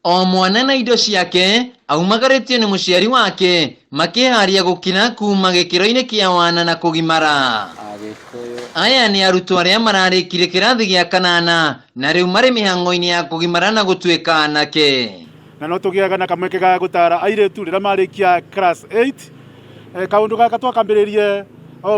O mwana na indo ciake aumagaritio ni muciari wake makiharia gukina kuma gikiro-ini kia wana na kugimara. Aya ni arutwo aria mararikire kirathi gia kanana na riu mari mihango-ini ya kugimara na gutuika anake. Na no tugiaga na kamweke ga gutara airetu rira marikia class 8 kaundu gaka twakambiririe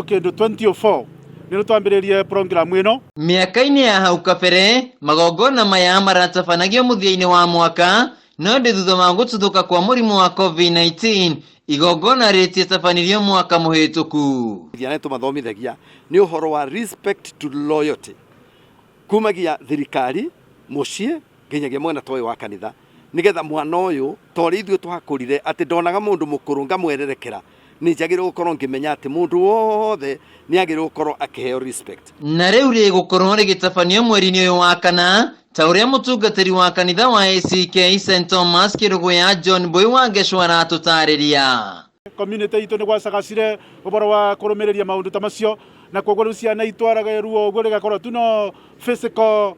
kindu 2004 nino twambiririe program ino. Miaka-ini ya hau kabere magongona maya maratabanagio muthia-ini wa mwaka no ndi thutha wa gututhuka kwa murimu wa COVID-19 igongona rititabanirio mwaka muhituku. Thiana tumathomithagia ni uhoro wa respect to loyalty kumagia thirikari mucie nginyagia mwena toy wa kanitha nigetha mwana uyu tori ithuĩ twakurire ati ndonaga mundu mukuru ngamwererekera ni njagire gukorwo ngimenya ati mundu wothe ni agire gukorwo akiheo respect. Na riu rigukorwo rigitabanio mweri-ini uyu wa kana ta uria mutungatiri wa kanitha wa ACK St Thomas Kiruguya John Boy wa Geshwara tutariria. Community itu ni gwacagacire uboro wa kurumiriria maundu ta macio na koguo ciana itwaraga ruo uguo rigakorwo tuno physical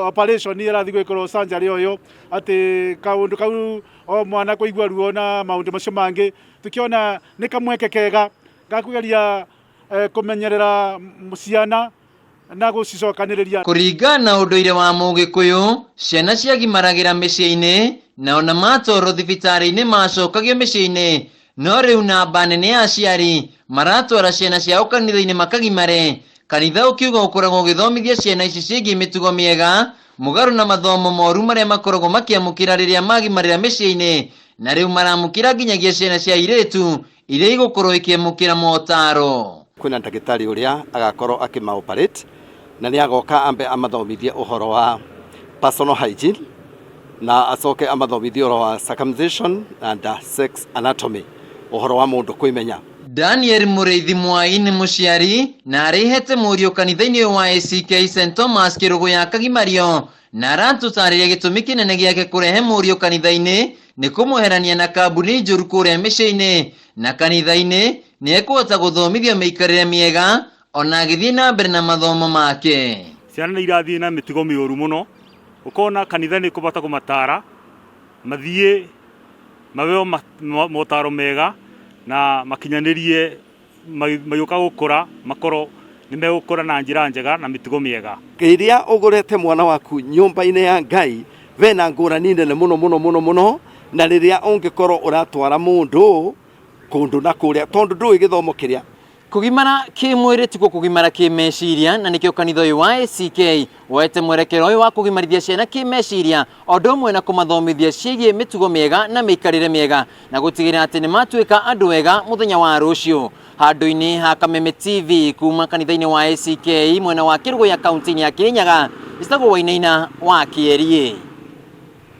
operation ni irathi gwikoro sanjari uyu ati kaundu kau o mwana kuigua ruo na maundu macio mangi tukiona ni kamweke kega gakugeria kumenyerera ciana na gucicokaniriria. Kuringana na unduire wa Mugikuyu ciana ciagimaragira micii-ini na ona matoro thibitari-ini macokagio micii-ini no riu namba nene ya aciari maratwara ciana ciao kanitha-ini makagimare. Kanitha ukiuga ukoragwo ugithomithia ciana ici ciĩgiĩ mĩtugo mĩega mugaru na mathomo moru maria makoragwo makiamukira riria magimarira mĩciĩ-inĩ na riu maramukira nginyagia ciana cia airĩtu iria igũkorwo ikiamukira motaro. Kwina ndagĩtarĩ uria agakorwo akima-operate na ni agoka ambe amathomithie uhoro wa personal hygiene na acoke amathomithie uhoro wa circumcision and sex anatomy uhoro wa mundu kwimenya. Daniel Mureithi Mwai ni muciari na arihete murio kanitha-ini wa ACK St Thomas Kiruguya kagimario na aratutariria gitumi kinene giake kurehe murio kanitha-ini ni kumuherania na kambuni njuru kuria micii-ini na kanitha-ini ni ekuhota guthomithio miikarire miega ona agithii na mbere na mathomo make. Ciana ni irathii na mitigo mioru muno ukona kanitha ni kubata kumatara mathie maweo motaro mega na makinyanirie mayuka gukura makoro ni megukura na njira njega na mitigo miega. Riria ugurete mwana waku nyumba-ini ya Ngai vena ngurani nene muno na riria ungikorwo uratwara mundu kundu na kuria tondu ndui githomo kiria. Kugimara kimwiri tiko kugimara kimeciria na nikio kanitha uyu wa ACK wete mwerekero uyu wa kugimarithia ciana kimeciria ondo umwe na kumathomithia ciĩgiĩ mitugo miega na miikarire miega na gutigira ati ni matuika andu wega muthenya wa rucio. Handu-ini ha Kameme TV kuma kanitha-ini wa ACK mwena wa Kiruguya kaunti-ini ya Kirinyaga, Isitago Wainaina wa Kierie.